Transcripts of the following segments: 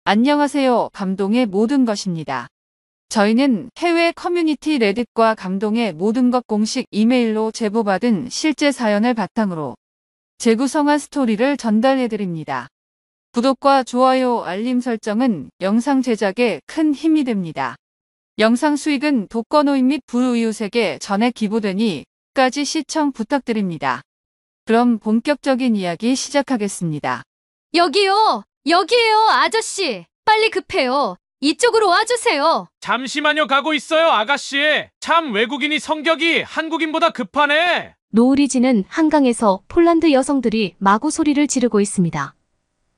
안녕하세요. 감동의 모든 것입니다. 저희는 해외 커뮤니티 레딧과 감동의 모든 것 공식 이메일로 제보받은 실제 사연을 바탕으로 재구성한 스토리를 전달해드립니다. 구독과 좋아요, 알림 설정은 영상 제작에 큰 힘이 됩니다. 영상 수익은 독거노인 및 불우이웃에게 전액 기부되니 끝까지 시청 부탁드립니다. 그럼 본격적인 이야기 시작하겠습니다. 여기요! 여기에요, 아저씨! 빨리 급해요. 이쪽으로 와주세요. 잠시만요, 가고 있어요, 아가씨. 참 외국인이 성격이 한국인보다 급하네. 노을이 지는 한강에서 폴란드 여성들이 마구 소리를 지르고 있습니다.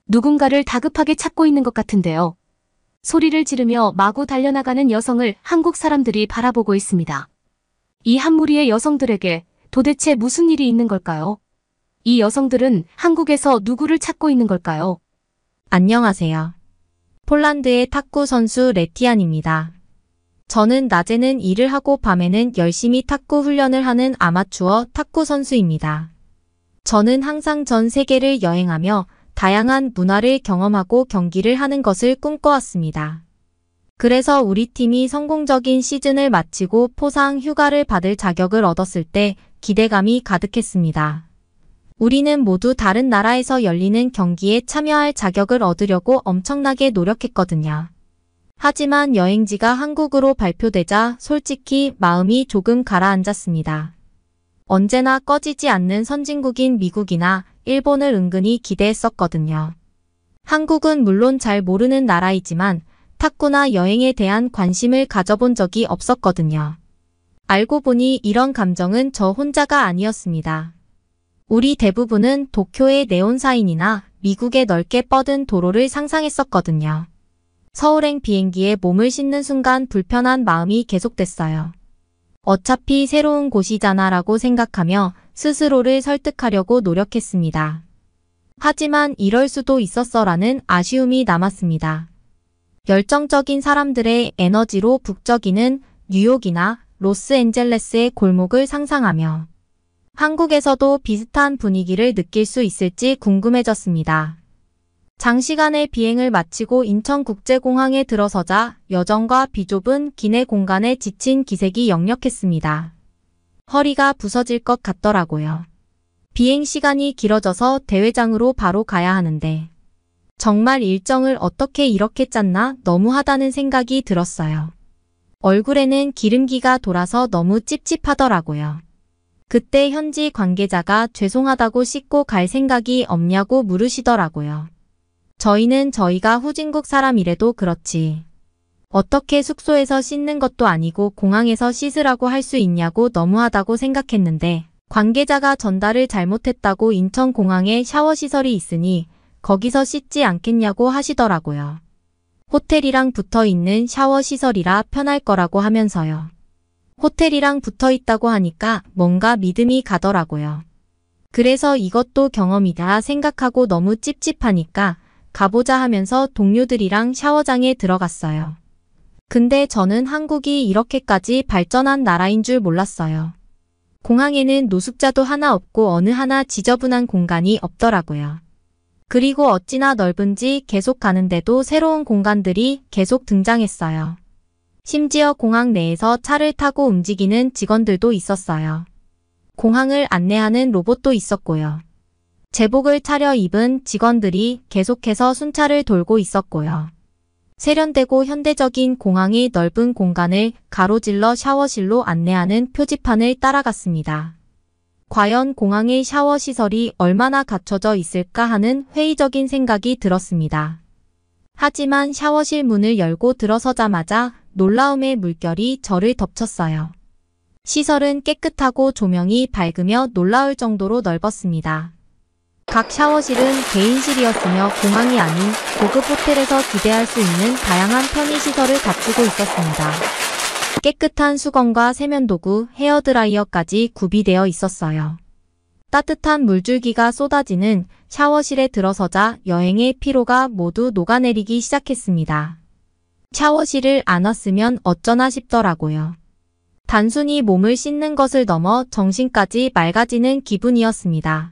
누군가를 다급하게 찾고 있는 것 같은데요. 소리를 지르며 마구 달려나가는 여성을 한국 사람들이 바라보고 있습니다. 이 한 무리의 여성들에게 도대체 무슨 일이 있는 걸까요? 이 여성들은 한국에서 누구를 찾고 있는 걸까요? 안녕하세요. 폴란드의 탁구 선수 레티안입니다. 저는 낮에는 일을 하고 밤에는 열심히 탁구 훈련을 하는 아마추어 탁구 선수입니다. 저는 항상 전 세계를 여행하며 다양한 문화를 경험하고 경기를 하는 것을 꿈꿔왔습니다. 그래서 우리 팀이 성공적인 시즌을 마치고 포상 휴가를 받을 자격을 얻었을 때 기대감이 가득했습니다. 우리는 모두 다른 나라에서 열리는 경기에 참여할 자격을 얻으려고 엄청나게 노력했거든요. 하지만 여행지가 한국으로 발표되자 솔직히 마음이 조금 가라앉았습니다. 언제나 꺼지지 않는 선진국인 미국이나 일본을 은근히 기대했었거든요. 한국은 물론 잘 모르는 나라이지만 탁구나 여행에 대한 관심을 가져본 적이 없었거든요. 알고 보니 이런 감정은 저 혼자가 아니었습니다. 우리 대부분은 도쿄의 네온사인이나 미국의 넓게 뻗은 도로를 상상했었거든요. 서울행 비행기에 몸을 싣는 순간 불편한 마음이 계속됐어요. 어차피 새로운 곳이잖아 라고 생각하며 스스로를 설득하려고 노력했습니다. 하지만 이럴 수도 있었어라는 아쉬움이 남았습니다. 열정적인 사람들의 에너지로 북적이는 뉴욕이나 로스앤젤레스의 골목을 상상하며 한국에서도 비슷한 분위기를 느낄 수 있을지 궁금해졌습니다. 장시간의 비행을 마치고 인천국제공항에 들어서자 여정과 비좁은 기내 공간에 지친 기색이 역력했습니다. 허리가 부서질 것 같더라고요. 비행 시간이 길어져서 대회장으로 바로 가야 하는데 정말 일정을 어떻게 이렇게 짰나 너무하다는 생각이 들었어요. 얼굴에는 기름기가 돌아서 너무 찝찝하더라고요. 그때 현지 관계자가 죄송하다고 씻고 갈 생각이 없냐고 물으시더라고요. 저희는 저희가 후진국 사람이래도 그렇지. 어떻게 숙소에서 씻는 것도 아니고 공항에서 씻으라고 할 수 있냐고 너무하다고 생각했는데 관계자가 전달을 잘못했다고 인천공항에 샤워시설이 있으니 거기서 씻지 않겠냐고 하시더라고요. 호텔이랑 붙어 있는 샤워시설이라 편할 거라고 하면서요. 호텔이랑 붙어 있다고 하니까 뭔가 믿음이 가더라고요. 그래서 이것도 경험이다 생각하고 너무 찝찝하니까 가보자 하면서 동료들이랑 샤워장에 들어갔어요. 근데 저는 한국이 이렇게까지 발전한 나라인 줄 몰랐어요. 공항에는 노숙자도 하나 없고 어느 하나 지저분한 공간이 없더라고요. 그리고 어찌나 넓은지 계속 가는데도 새로운 공간들이 계속 등장했어요. 심지어 공항 내에서 차를 타고 움직이는 직원들도 있었어요. 공항을 안내하는 로봇도 있었고요. 제복을 차려입은 직원들이 계속해서 순찰을 돌고 있었고요. 세련되고 현대적인 공항의 넓은 공간을 가로질러 샤워실로 안내하는 표지판을 따라갔습니다. 과연 공항의 샤워 시설이 얼마나 갖춰져 있을까 하는 회의적인 생각이 들었습니다. 하지만 샤워실 문을 열고 들어서자마자 놀라움의 물결이 저를 덮쳤어요. 시설은 깨끗하고 조명이 밝으며 놀라울 정도로 넓었습니다. 각 샤워실은 개인실이었으며 공항이 아닌 고급 호텔에서 기대할 수 있는 다양한 편의시설을 갖추고 있었습니다. 깨끗한 수건과 세면도구, 헤어드라이어까지 구비되어 있었어요. 따뜻한 물줄기가 쏟아지는 샤워실에 들어서자 여행의 피로가 모두 녹아내리기 시작했습니다. 샤워실을 안 왔으면 어쩌나 싶더라고요. 단순히 몸을 씻는 것을 넘어 정신까지 맑아지는 기분이었습니다.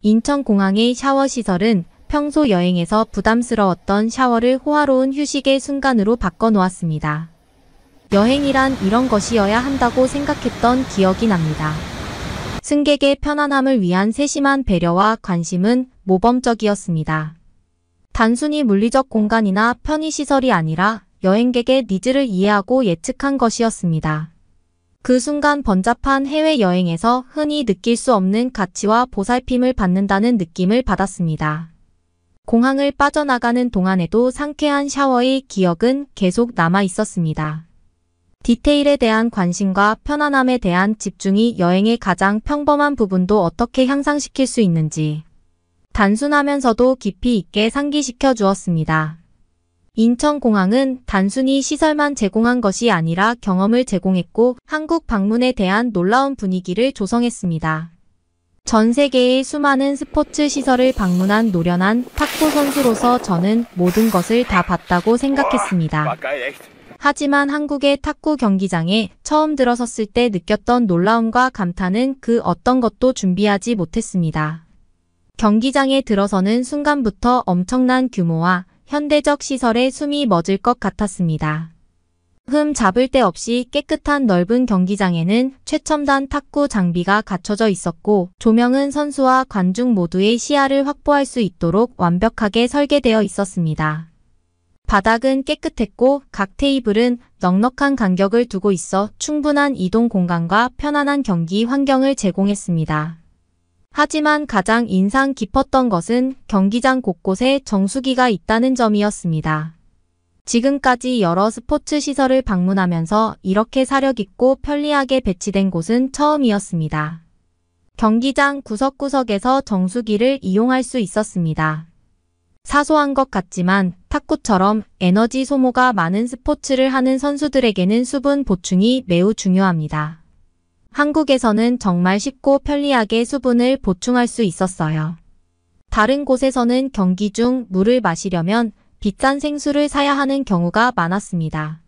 인천공항의 샤워시설은 평소 여행에서 부담스러웠던 샤워를 호화로운 휴식의 순간으로 바꿔놓았습니다. 여행이란 이런 것이어야 한다고 생각했던 기억이 납니다. 승객의 편안함을 위한 세심한 배려와 관심은 모범적이었습니다. 단순히 물리적 공간이나 편의시설이 아니라 여행객의 니즈를 이해하고 예측한 것이었습니다. 그 순간 번잡한 해외여행에서 흔히 느낄 수 없는 가치와 보살핌을 받는다는 느낌을 받았습니다. 공항을 빠져나가는 동안에도 상쾌한 샤워의 기억은 계속 남아 있었습니다. 디테일에 대한 관심과 편안함에 대한 집중이 여행의 가장 평범한 부분도 어떻게 향상시킬 수 있는지 단순하면서도 깊이 있게 상기시켜 주었습니다. 인천공항은 단순히 시설만 제공한 것이 아니라 경험을 제공했고 한국 방문에 대한 놀라운 분위기를 조성했습니다. 전 세계의 수많은 스포츠 시설을 방문한 노련한 탁구 선수로서 저는 모든 것을 다 봤다고 생각했습니다. 하지만 한국의 탁구 경기장에 처음 들어섰을 때 느꼈던 놀라움과 감탄은 그 어떤 것도 준비하지 못했습니다. 경기장에 들어서는 순간부터 엄청난 규모와 현대적 시설에 숨이 멎을 것 같았습니다. 흠 잡을 데 없이 깨끗한 넓은 경기장에는 최첨단 탁구 장비가 갖춰져 있었고 조명은 선수와 관중 모두의 시야를 확보할 수 있도록 완벽하게 설계되어 있었습니다. 바닥은 깨끗했고 각 테이블은 넉넉한 간격을 두고 있어 충분한 이동 공간과 편안한 경기 환경을 제공했습니다. 하지만 가장 인상 깊었던 것은 경기장 곳곳에 정수기가 있다는 점이었습니다. 지금까지 여러 스포츠 시설을 방문하면서 이렇게 사력있고 편리하게 배치된 곳은 처음이었습니다. 경기장 구석구석에서 정수기를 이용할 수 있었습니다. 사소한 것 같지만 탁구처럼 에너지 소모가 많은 스포츠를 하는 선수들에게는 수분 보충이 매우 중요합니다. 한국에서는 정말 쉽고 편리하게 수분을 보충할 수 있었어요. 다른 곳에서는 경기 중 물을 마시려면 비싼 생수를 사야 하는 경우가 많았습니다.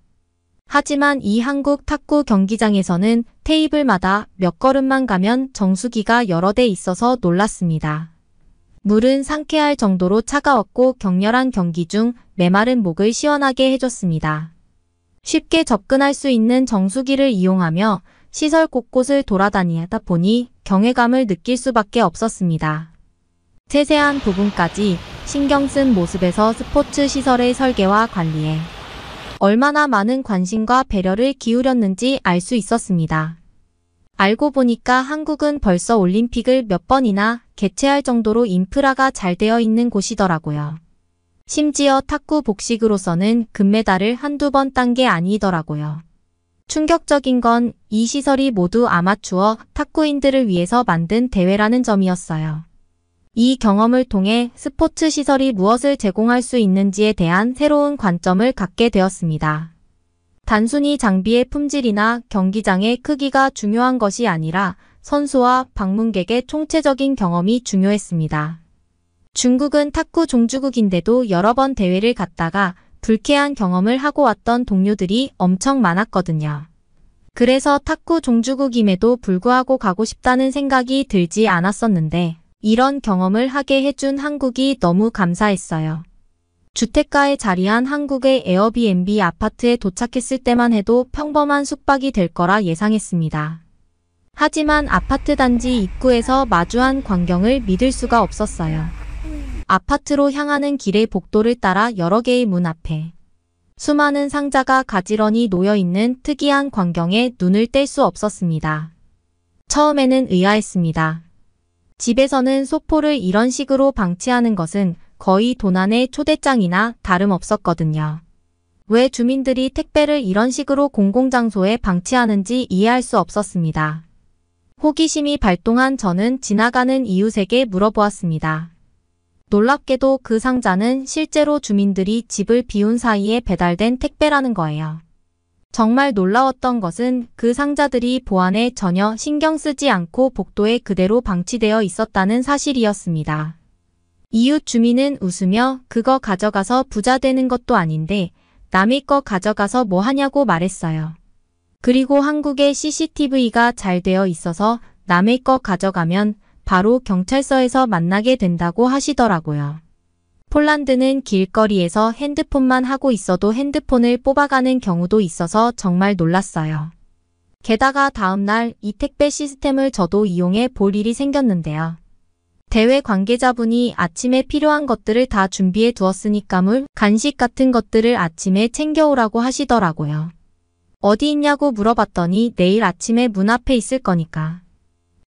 하지만 이 한국 탁구 경기장에서는 테이블마다 몇 걸음만 가면 정수기가 여러 대 있어서 놀랐습니다. 물은 상쾌할 정도로 차가웠고 격렬한 경기 중 메마른 목을 시원하게 해줬습니다. 쉽게 접근할 수 있는 정수기를 이용하며 시설 곳곳을 돌아다니다 보니 경외감을 느낄 수밖에 없었습니다. 세세한 부분까지 신경 쓴 모습에서 스포츠 시설의 설계와 관리에 얼마나 많은 관심과 배려를 기울였는지 알 수 있었습니다. 알고 보니까 한국은 벌써 올림픽을 몇 번이나 개최할 정도로 인프라가 잘 되어 있는 곳이더라고요. 심지어 탁구 복식으로서는 금메달을 한두 번 딴 게 아니더라고요. 충격적인 건 이 시설이 모두 아마추어 탁구인들을 위해서 만든 대회라는 점이었어요. 이 경험을 통해 스포츠 시설이 무엇을 제공할 수 있는지에 대한 새로운 관점을 갖게 되었습니다. 단순히 장비의 품질이나 경기장의 크기가 중요한 것이 아니라 선수와 방문객의 총체적인 경험이 중요했습니다. 중국은 탁구 종주국인데도 여러 번 대회를 갔다가 불쾌한 경험을 하고 왔던 동료들이 엄청 많았거든요. 그래서 탁구 종주국임에도 불구하고 가고 싶다는 생각이 들지 않았었는데 이런 경험을 하게 해준 한국이 너무 감사했어요. 주택가에 자리한 한국의 에어비앤비 아파트에 도착했을 때만 해도 평범한 숙박이 될 거라 예상했습니다. 하지만 아파트 단지 입구에서 마주한 광경을 믿을 수가 없었어요. 아파트로 향하는 길의 복도를 따라 여러 개의 문 앞에 수많은 상자가 가지런히 놓여있는 특이한 광경에 눈을 뗄 수 없었습니다. 처음에는 의아했습니다. 집에서는 소포를 이런 식으로 방치하는 것은 거의 도난의 초대장이나 다름없었거든요. 왜 주민들이 택배를 이런 식으로 공공장소에 방치하는지 이해할 수 없었습니다. 호기심이 발동한 저는 지나가는 이웃에게 물어보았습니다. 놀랍게도 그 상자는 실제로 주민들이 집을 비운 사이에 배달된 택배라는 거예요. 정말 놀라웠던 것은 그 상자들이 보안에 전혀 신경 쓰지 않고 복도에 그대로 방치되어 있었다는 사실이었습니다. 이웃 주민은 웃으며 그거 가져가서 부자 되는 것도 아닌데 남의 거 가져가서 뭐 하냐고 말했어요. 그리고 한국에 CCTV가 잘 되어 있어서 남의 거 가져가면 바로 경찰서에서 만나게 된다고 하시더라고요. 폴란드는 길거리에서 핸드폰만 하고 있어도 핸드폰을 뽑아가는 경우도 있어서 정말 놀랐어요. 게다가 다음날 이 택배 시스템을 저도 이용해 볼 일이 생겼는데요. 대회 관계자분이 아침에 필요한 것들을 다 준비해 두었으니까 물, 간식 같은 것들을 아침에 챙겨오라고 하시더라고요. 어디 있냐고 물어봤더니 내일 아침에 문 앞에 있을 거니까.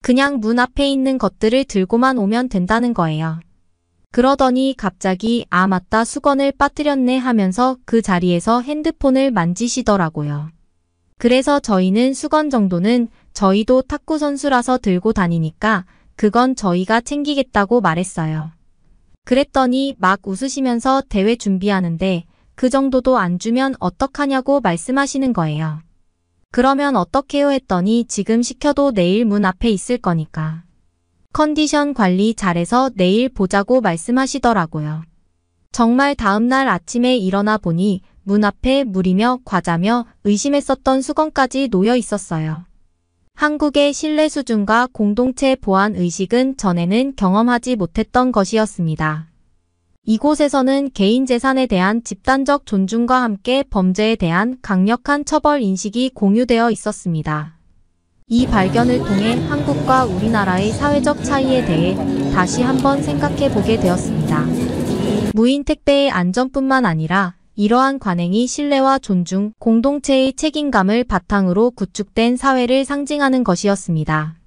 그냥 문 앞에 있는 것들을 들고만 오면 된다는 거예요. 그러더니 갑자기 아 맞다 수건을 빠뜨렸네 하면서 그 자리에서 핸드폰을 만지시더라고요. 그래서 저희는 수건 정도는 저희도 탁구 선수라서 들고 다니니까 그건 저희가 챙기겠다고 말했어요. 그랬더니 막 웃으시면서 대회 준비하는데 그 정도도 안 주면 어떡하냐고 말씀하시는 거예요. 그러면 어떡해요 했더니 지금 시켜도 내일 문 앞에 있을 거니까. 컨디션 관리 잘해서 내일 보자고 말씀하시더라고요. 정말 다음날 아침에 일어나 보니 문 앞에 물이며 과자며 의심했었던 수건까지 놓여 있었어요. 한국의 신뢰 수준과 공동체 보안 의식은 전에는 경험하지 못했던 것이었습니다. 이곳에서는 개인 재산에 대한 집단적 존중과 함께 범죄에 대한 강력한 처벌 인식이 공유되어 있었습니다. 이 발견을 통해 한국과 우리나라의 사회적 차이에 대해 다시 한번 생각해 보게 되었습니다. 무인 택배의 안전뿐만 아니라 이러한 관행이 신뢰와 존중, 공동체의 책임감을 바탕으로 구축된 사회를 상징하는 것이었습니다.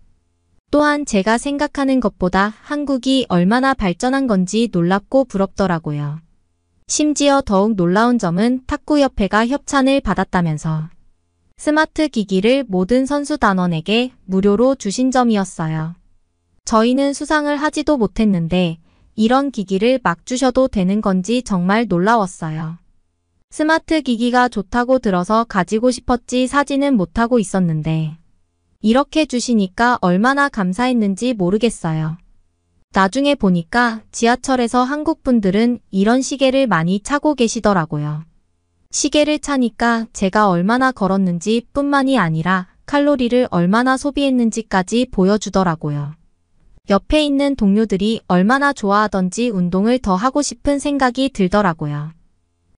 또한 제가 생각하는 것보다 한국이 얼마나 발전한 건지 놀랍고 부럽더라고요. 심지어 더욱 놀라운 점은 탁구협회가 협찬을 받았다면서 스마트 기기를 모든 선수 단원에게 무료로 주신 점이었어요. 저희는 수상을 하지도 못했는데 이런 기기를 막 주셔도 되는 건지 정말 놀라웠어요. 스마트 기기가 좋다고 들어서 가지고 싶었지 사지는 못하고 있었는데 이렇게 주시니까 얼마나 감사했는지 모르겠어요. 나중에 보니까 지하철에서 한국 분들은 이런 시계를 많이 차고 계시더라고요. 시계를 차니까 제가 얼마나 걸었는지 뿐만이 아니라 칼로리를 얼마나 소비했는지까지 보여주더라고요. 옆에 있는 동료들이 얼마나 좋아하던지 운동을 더 하고 싶은 생각이 들더라고요.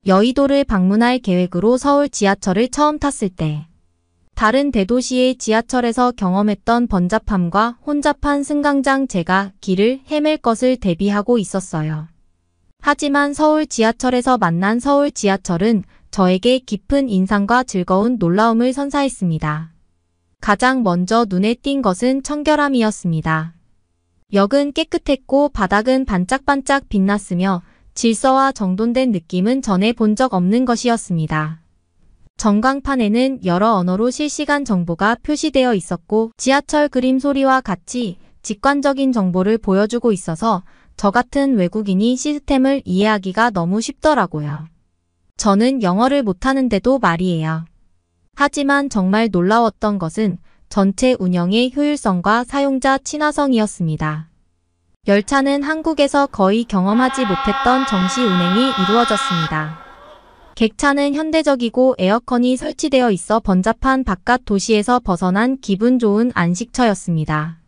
여의도를 방문할 계획으로 서울 지하철을 처음 탔을 때 다른 대도시의 지하철에서 경험했던 번잡함과 혼잡한 승강장 제가 길을 헤맬 것을 대비하고 있었어요. 하지만 서울 지하철에서 만난 서울 지하철은 저에게 깊은 인상과 즐거운 놀라움을 선사했습니다. 가장 먼저 눈에 띈 것은 청결함이었습니다. 역은 깨끗했고 바닥은 반짝반짝 빛났으며 질서와 정돈된 느낌은 전에 본 적 없는 것이었습니다. 전광판에는 여러 언어로 실시간 정보가 표시되어 있었고 지하철 그림 소리와 같이 직관적인 정보를 보여주고 있어서 저 같은 외국인이 시스템을 이해하기가 너무 쉽더라고요. 저는 영어를 못하는데도 말이에요. 하지만 정말 놀라웠던 것은 전체 운영의 효율성과 사용자 친화성이었습니다. 열차는 한국에서 거의 경험하지 못했던 정시 운행이 이루어졌습니다. 객차는 현대적이고 에어컨이 설치되어 있어 번잡한 바깥 도시에서 벗어난 기분 좋은 안식처였습니다.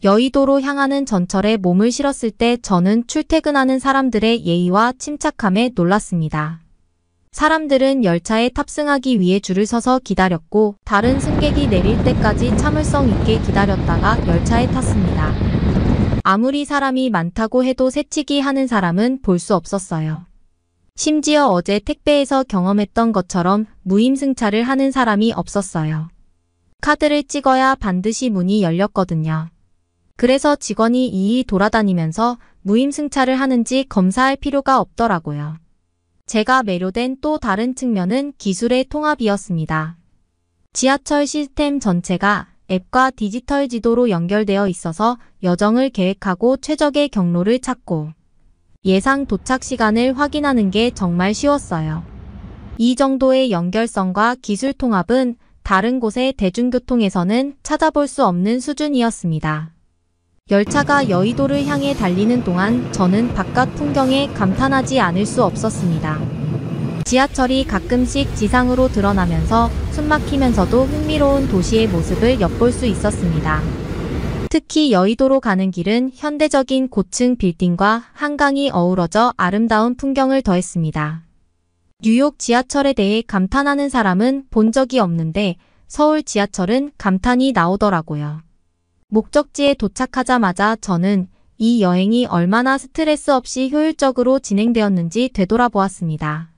여의도로 향하는 전철에 몸을 실었을 때 저는 출퇴근하는 사람들의 예의와 침착함에 놀랐습니다. 사람들은 열차에 탑승하기 위해 줄을 서서 기다렸고 다른 승객이 내릴 때까지 참을성 있게 기다렸다가 열차에 탔습니다. 아무리 사람이 많다고 해도 새치기 하는 사람은 볼 수 없었어요. 심지어 어제 택배에서 경험했던 것처럼 무임승차를 하는 사람이 없었어요. 카드를 찍어야 반드시 문이 열렸거든요. 그래서 직원이 이이 돌아다니면서 무임승차를 하는지 검사할 필요가 없더라고요. 제가 매료된 또 다른 측면은 기술의 통합이었습니다. 지하철 시스템 전체가 앱과 디지털 지도로 연결되어 있어서 여정을 계획하고 최적의 경로를 찾고 예상 도착 시간을 확인하는 게 정말 쉬웠어요. 이 정도의 연결성과 기술 통합은 다른 곳의 대중교통에서는 찾아볼 수 없는 수준이었습니다. 열차가 여의도를 향해 달리는 동안 저는 바깥 풍경에 감탄하지 않을 수 없었습니다. 지하철이 가끔씩 지상으로 드러나면서 숨막히면서도 흥미로운 도시의 모습을 엿볼 수 있었습니다. 특히 여의도로 가는 길은 현대적인 고층 빌딩과 한강이 어우러져 아름다운 풍경을 더했습니다. 뉴욕 지하철에 대해 감탄하는 사람은 본 적이 없는데 서울 지하철은 감탄이 나오더라고요. 목적지에 도착하자마자 저는 이 여행이 얼마나 스트레스 없이 효율적으로 진행되었는지 되돌아보았습니다.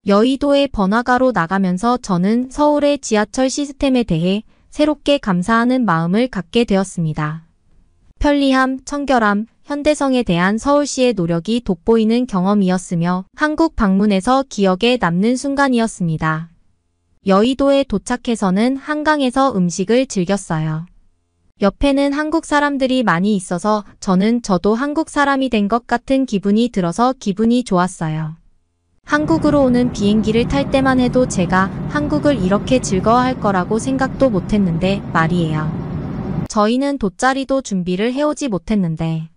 여의도의 번화가로 나가면서 저는 서울의 지하철 시스템에 대해 새롭게 감사하는 마음을 갖게 되었습니다. 편리함, 청결함, 현대성에 대한 서울시의 노력이 돋보이는 경험이었으며 한국 방문에서 기억에 남는 순간이었습니다. 여의도에 도착해서는 한강에서 음식을 즐겼어요. 옆에는 한국 사람들이 많이 있어서 저도 한국 사람이 된 것 같은 기분이 들어서 기분이 좋았어요. 한국으로 오는 비행기를 탈 때만 해도 제가 한국을 이렇게 즐거워할 거라고 생각도 못했는데 말이에요. 저희는 돗자리도 준비를 해오지 못했는데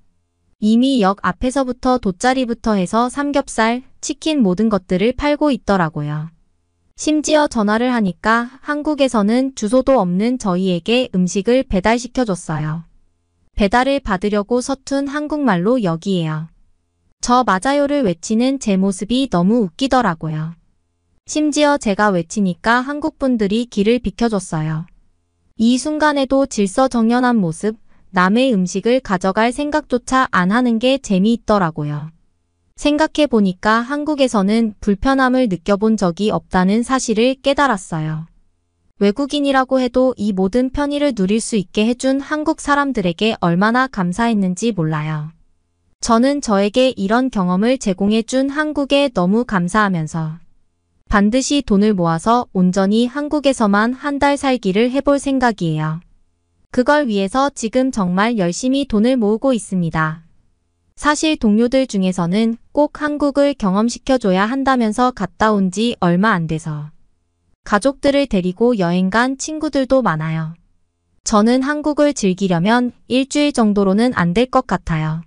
이미 역 앞에서부터 돗자리부터 해서 삼겹살, 치킨 모든 것들을 팔고 있더라고요. 심지어 전화를 하니까 한국에서는 주소도 없는 저희에게 음식을 배달시켜줬어요. 배달을 받으려고 서툰 한국말로 여기에요. 저 맞아요를 외치는 제 모습이 너무 웃기더라고요. 심지어 제가 외치니까 한국분들이 길을 비켜줬어요. 이 순간에도 질서정연한 모습, 남의 음식을 가져갈 생각조차 안 하는 게 재미있더라고요. 생각해보니까 한국에서는 불편함을 느껴본 적이 없다는 사실을 깨달았어요. 외국인이라고 해도 이 모든 편의를 누릴 수 있게 해준 한국 사람들에게 얼마나 감사했는지 몰라요. 저는 저에게 이런 경험을 제공해준 한국에 너무 감사하면서 반드시 돈을 모아서 온전히 한국에서만 한 달 살기를 해볼 생각이에요. 그걸 위해서 지금 정말 열심히 돈을 모으고 있습니다. 사실 동료들 중에서는 꼭 한국을 경험시켜줘야 한다면서 갔다 온 지 얼마 안 돼서 가족들을 데리고 여행 간 친구들도 많아요. 저는 한국을 즐기려면 일주일 정도로는 안 될 것 같아요.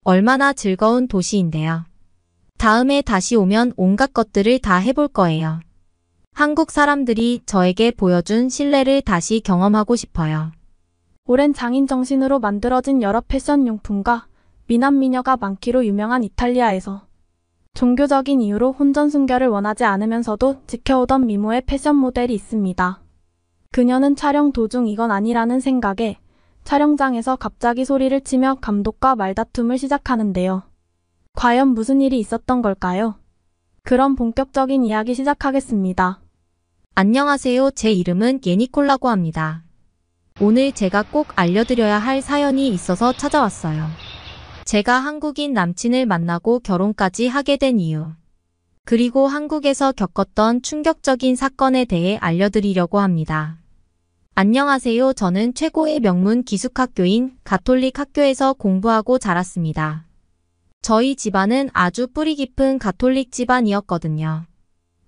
얼마나 즐거운 도시인데요. 다음에 다시 오면 온갖 것들을 다 해볼 거예요. 한국 사람들이 저에게 보여준 신뢰를 다시 경험하고 싶어요. 오랜 장인 정신으로 만들어진 여러 패션 용품과 미남 미녀가 많기로 유명한 이탈리아에서 종교적인 이유로 혼전 순결을 원하지 않으면서도 지켜오던 미모의 패션 모델이 있습니다. 그녀는 촬영 도중 이건 아니라는 생각에 촬영장에서 갑자기 소리를 치며 감독과 말다툼을 시작하는데요. 과연 무슨 일이 있었던 걸까요? 그럼 본격적인 이야기 시작하겠습니다. 안녕하세요. 제 이름은 예니콜라고 합니다. 오늘 제가 꼭 알려드려야 할 사연이 있어서 찾아왔어요. 제가 한국인 남친을 만나고 결혼까지 하게 된 이유, 그리고 한국에서 겪었던 충격적인 사건에 대해 알려드리려고 합니다. 안녕하세요. 저는 최고의 명문 기숙학교인 가톨릭 학교에서 공부하고 자랐습니다. 저희 집안은 아주 뿌리 깊은 가톨릭 집안이었거든요.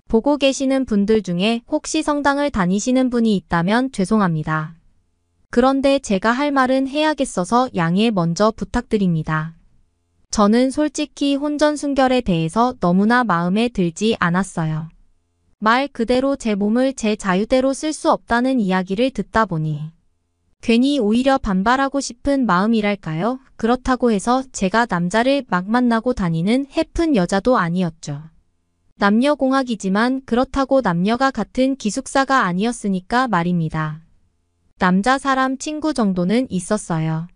보고 계시는 분들 중에 혹시 성당을 다니시는 분이 있다면 죄송합니다. 그런데 제가 할 말은 해야겠어서 양해 먼저 부탁드립니다. 저는 솔직히 혼전 순결에 대해서 너무나 마음에 들지 않았어요. 말 그대로 제 몸을 제 자유대로 쓸 수 없다는 이야기를 듣다 보니 괜히 오히려 반발하고 싶은 마음이랄까요? 그렇다고 해서 제가 남자를 막 만나고 다니는 해픈 여자도 아니었죠. 남녀공학이지만 그렇다고 남녀가 같은 기숙사가 아니었으니까 말입니다. 남자 사람 친구 정도는 있었어요.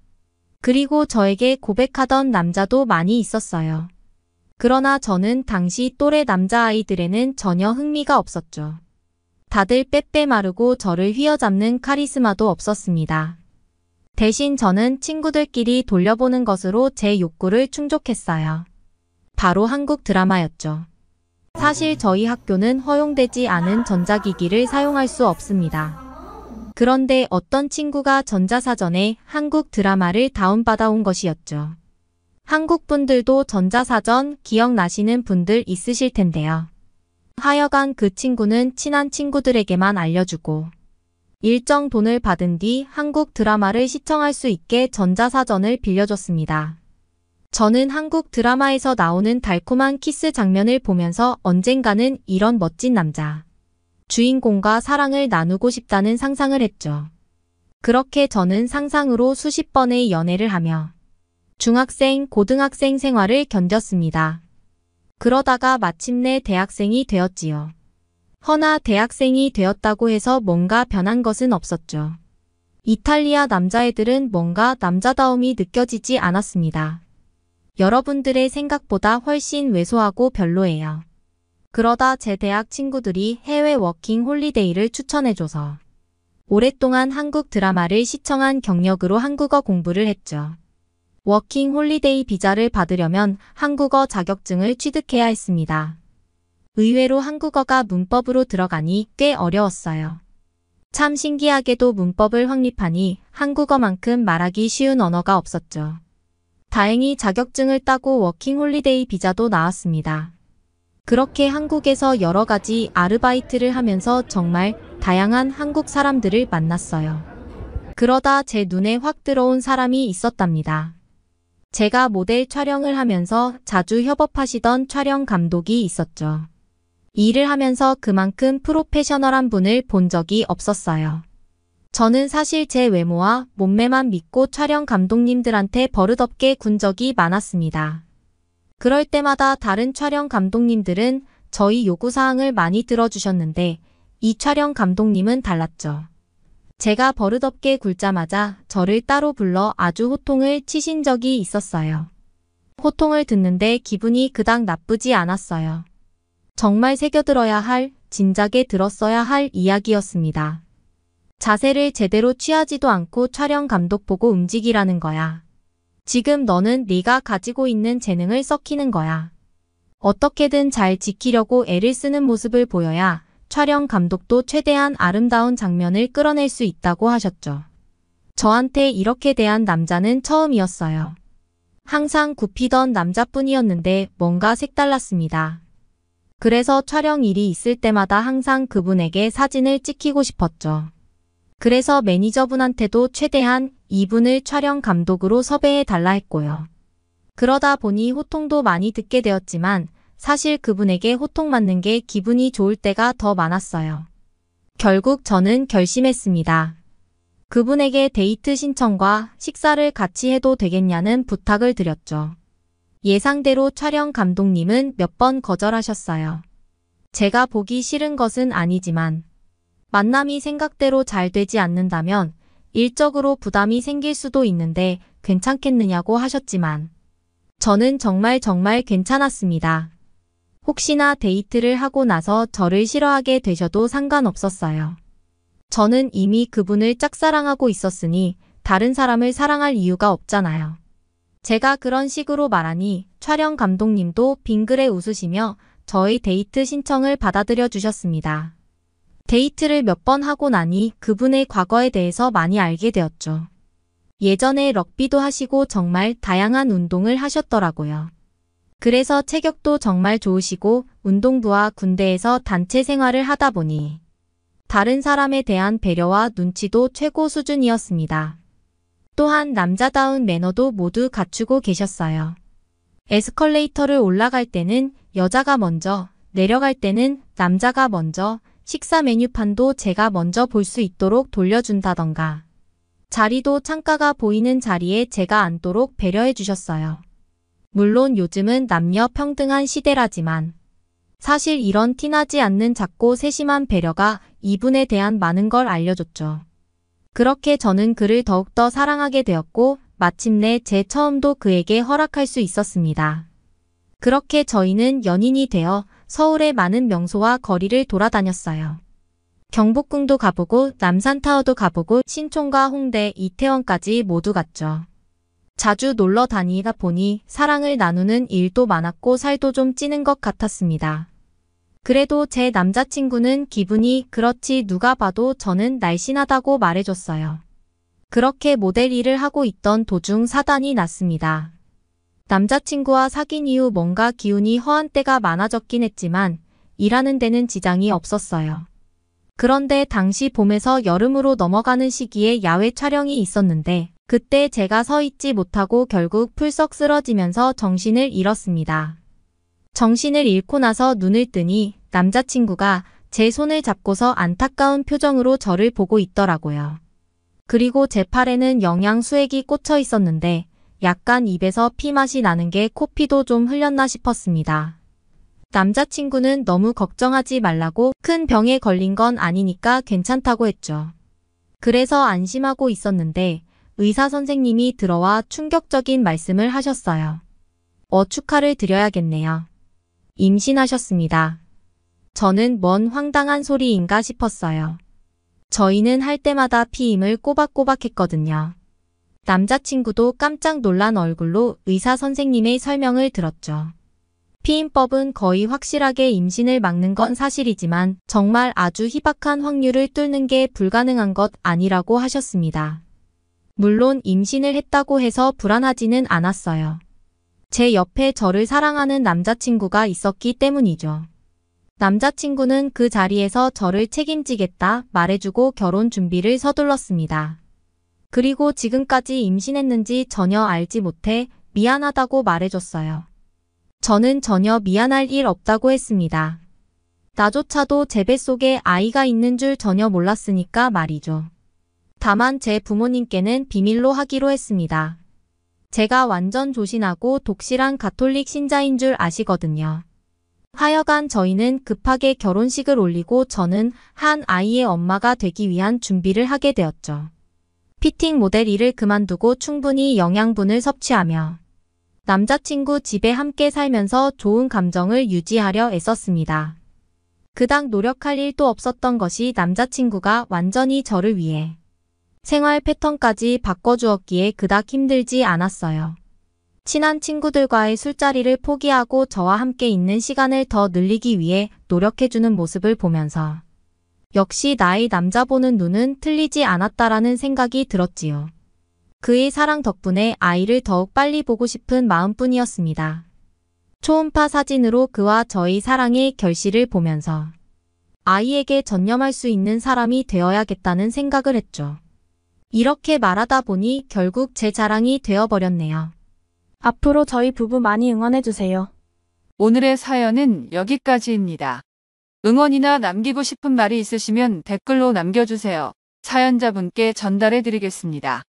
그리고 저에게 고백하던 남자도 많이 있었어요. 그러나 저는 당시 또래 남자아이들에는 전혀 흥미가 없었죠. 다들 빼빼 마르고 저를 휘어잡는 카리스마도 없었습니다. 대신 저는 친구들끼리 돌려보는 것으로 제 욕구를 충족했어요. 바로 한국 드라마였죠. 사실 저희 학교는 허용되지 않은 전자기기를 사용할 수 없습니다. 그런데 어떤 친구가 전자사전에 한국 드라마를 다운받아온 것이었죠. 한국 분들도 전자사전 기억나시는 분들 있으실 텐데요. 하여간 그 친구는 친한 친구들에게만 알려주고 일정 돈을 받은 뒤 한국 드라마를 시청할 수 있게 전자사전을 빌려줬습니다. 저는 한국 드라마에서 나오는 달콤한 키스 장면을 보면서 언젠가는 이런 멋진 남자, 주인공과 사랑을 나누고 싶다는 상상을 했죠. 그렇게 저는 상상으로 수십 번의 연애를 하며 중학생, 고등학생 생활을 견뎠습니다. 그러다가 마침내 대학생이 되었지요. 허나 대학생이 되었다고 해서 뭔가 변한 것은 없었죠. 이탈리아 남자애들은 뭔가 남자다움이 느껴지지 않았습니다. 여러분들의 생각보다 훨씬 왜소하고 별로예요. 그러다 제 대학 친구들이 해외 워킹 홀리데이를 추천해줘서 오랫동안 한국 드라마를 시청한 경력으로 한국어 공부를 했죠. 워킹 홀리데이 비자를 받으려면 한국어 자격증을 취득해야 했습니다. 의외로 한국어가 문법으로 들어가니 꽤 어려웠어요. 참 신기하게도 문법을 확립하니 한국어만큼 말하기 쉬운 언어가 없었죠. 다행히 자격증을 따고 워킹 홀리데이 비자도 나왔습니다. 그렇게 한국에서 여러 가지 아르바이트를 하면서 정말 다양한 한국 사람들을 만났어요. 그러다 제 눈에 확 들어온 사람이 있었답니다. 제가 모델 촬영을 하면서 자주 협업하시던 촬영 감독이 있었죠. 일을 하면서 그만큼 프로페셔널한 분을 본 적이 없었어요. 저는 사실 제 외모와 몸매만 믿고 촬영 감독님들한테 버릇없게 군 적이 많았습니다. 그럴 때마다 다른 촬영 감독님들은 저희 요구사항을 많이 들어주셨는데 이 촬영 감독님은 달랐죠. 제가 버릇없게 굴자마자 저를 따로 불러 아주 호통을 치신 적이 있었어요. 호통을 듣는데 기분이 그닥 나쁘지 않았어요. 정말 새겨들어야 할, 진작에 들었어야 할 이야기였습니다. 자세를 제대로 취하지도 않고 촬영 감독 보고 움직이라는 거야. 지금 너는 네가 가지고 있는 재능을 썩히는 거야. 어떻게든 잘 지키려고 애를 쓰는 모습을 보여야 촬영 감독도 최대한 아름다운 장면을 끌어낼 수 있다고 하셨죠. 저한테 이렇게 대한 남자는 처음이었어요. 항상 굽히던 남자뿐이었는데 뭔가 색달랐습니다. 그래서 촬영 일이 있을 때마다 항상 그분에게 사진을 찍히고 싶었죠. 그래서 매니저분한테도 최대한 이분을 촬영 감독으로 섭외해 달라 했고요. 그러다 보니 호통도 많이 듣게 되었지만 사실 그분에게 호통 맞는 게 기분이 좋을 때가 더 많았어요. 결국 저는 결심했습니다. 그분에게 데이트 신청과 식사를 같이 해도 되겠냐는 부탁을 드렸죠. 예상대로 촬영 감독님은 몇 번 거절하셨어요. 제가 보기 싫은 것은 아니지만 만남이 생각대로 잘 되지 않는다면 일적으로 부담이 생길 수도 있는데 괜찮겠느냐고 하셨지만 저는 정말 괜찮았습니다. 혹시나 데이트를 하고 나서 저를 싫어하게 되셔도 상관없었어요. 저는 이미 그분을 짝사랑하고 있었으니 다른 사람을 사랑할 이유가 없잖아요. 제가 그런 식으로 말하니 촬영 감독님도 빙그레 웃으시며 저의 데이트 신청을 받아들여 주셨습니다. 데이트를 몇 번 하고 나니 그분의 과거에 대해서 많이 알게 되었죠. 예전에 럭비도 하시고 정말 다양한 운동을 하셨더라고요. 그래서 체격도 정말 좋으시고 운동부와 군대에서 단체 생활을 하다 보니 다른 사람에 대한 배려와 눈치도 최고 수준이었습니다. 또한 남자다운 매너도 모두 갖추고 계셨어요. 에스컬레이터를 올라갈 때는 여자가 먼저, 내려갈 때는 남자가 먼저, 식사 메뉴판도 제가 먼저 볼 수 있도록 돌려준다던가 자리도 창가가 보이는 자리에 제가 앉도록 배려해 주셨어요. 물론 요즘은 남녀 평등한 시대라지만 사실 이런 티나지 않는 작고 세심한 배려가 이분에 대한 많은 걸 알려줬죠. 그렇게 저는 그를 더욱더 사랑하게 되었고 마침내 제 처음도 그에게 허락할 수 있었습니다. 그렇게 저희는 연인이 되어 서울의 많은 명소와 거리를 돌아다녔어요. 경복궁도 가보고 남산타워도 가보고 신촌과 홍대, 이태원까지 모두 갔죠. 자주 놀러 다니다 보니 사랑을 나누는 일도 많았고 살도 좀 찌는 것 같았습니다. 그래도 제 남자친구는 기분이 그렇지 누가 봐도 저는 날씬하다고 말해줬어요. 그렇게 모델 일을 하고 있던 도중 사단이 났습니다. 남자친구와 사귄 이후 뭔가 기운이 허한 때가 많아졌긴 했지만 일하는 데는 지장이 없었어요. 그런데 당시 봄에서 여름으로 넘어가는 시기에 야외 촬영이 있었는데 그때 제가 서 있지 못하고 결국 풀썩 쓰러지면서 정신을 잃었습니다. 정신을 잃고 나서 눈을 뜨니 남자친구가 제 손을 잡고서 안타까운 표정으로 저를 보고 있더라고요. 그리고 제 팔에는 영양수액이 꽂혀 있었는데 약간 입에서 피 맛이 나는 게 코피도 좀 흘렸나 싶었습니다. 남자친구는 너무 걱정하지 말라고 큰 병에 걸린 건 아니니까 괜찮다고 했죠. 그래서 안심하고 있었는데 의사 선생님이 들어와 충격적인 말씀을 하셨어요. 축하를 드려야겠네요. 임신하셨습니다. 저는 뭔 황당한 소리인가 싶었어요. 저희는 할 때마다 피임을 꼬박꼬박 했거든요. 남자친구도 깜짝 놀란 얼굴로 의사 선생님의 설명을 들었죠. 피임법은 거의 확실하게 임신을 막는 건 사실이지만 정말 아주 희박한 확률을 뚫는 게 불가능한 것 아니라고 하셨습니다. 물론 임신을 했다고 해서 불안하지는 않았어요. 제 옆에 저를 사랑하는 남자친구가 있었기 때문이죠. 남자친구는 그 자리에서 저를 책임지겠다 말해주고 결혼 준비를 서둘렀습니다. 그리고 지금까지 임신했는지 전혀 알지 못해 미안하다고 말해줬어요. 저는 전혀 미안할 일 없다고 했습니다. 나조차도 제 뱃속에 아이가 있는 줄 전혀 몰랐으니까 말이죠. 다만 제 부모님께는 비밀로 하기로 했습니다. 제가 완전 조신하고 독실한 가톨릭 신자인 줄 아시거든요. 하여간 저희는 급하게 결혼식을 올리고 저는 한 아이의 엄마가 되기 위한 준비를 하게 되었죠. 피팅 모델 일을 그만두고 충분히 영양분을 섭취하며 남자친구 집에 함께 살면서 좋은 감정을 유지하려 애썼습니다. 그닥 노력할 일도 없었던 것이 남자친구가 완전히 저를 위해 생활 패턴까지 바꿔주었기에 그닥 힘들지 않았어요. 친한 친구들과의 술자리를 포기하고 저와 함께 있는 시간을 더 늘리기 위해 노력해주는 모습을 보면서 역시 나의 남자 보는 눈은 틀리지 않았다라는 생각이 들었지요. 그의 사랑 덕분에 아이를 더욱 빨리 보고 싶은 마음뿐이었습니다. 초음파 사진으로 그와 저의 사랑의 결실을 보면서 아이에게 전념할 수 있는 사람이 되어야겠다는 생각을 했죠. 이렇게 말하다 보니 결국 제 자랑이 되어버렸네요. 앞으로 저희 부부 많이 응원해주세요. 오늘의 사연은 여기까지입니다. 응원이나 남기고 싶은 말이 있으시면 댓글로 남겨주세요. 사연자분께 전달해 드리겠습니다.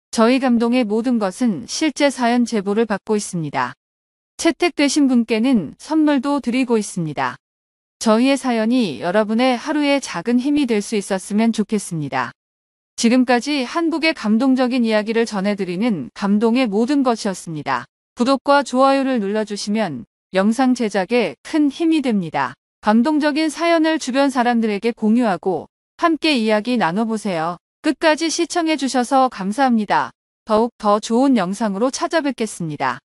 저희 감동의 모든 것은 실제 사연 제보를 받고 있습니다. 채택되신 분께는 선물도 드리고 있습니다. 저희의 사연이 여러분의 하루의 작은 힘이 될 수 있었으면 좋겠습니다. 지금까지 한국의 감동적인 이야기를 전해드리는 감동의 모든 것이었습니다. 구독과 좋아요를 눌러주시면 영상 제작에 큰 힘이 됩니다. 감동적인 사연을 주변 사람들에게 공유하고 함께 이야기 나눠보세요. 끝까지 시청해주셔서 감사합니다. 더욱 더 좋은 영상으로 찾아뵙겠습니다.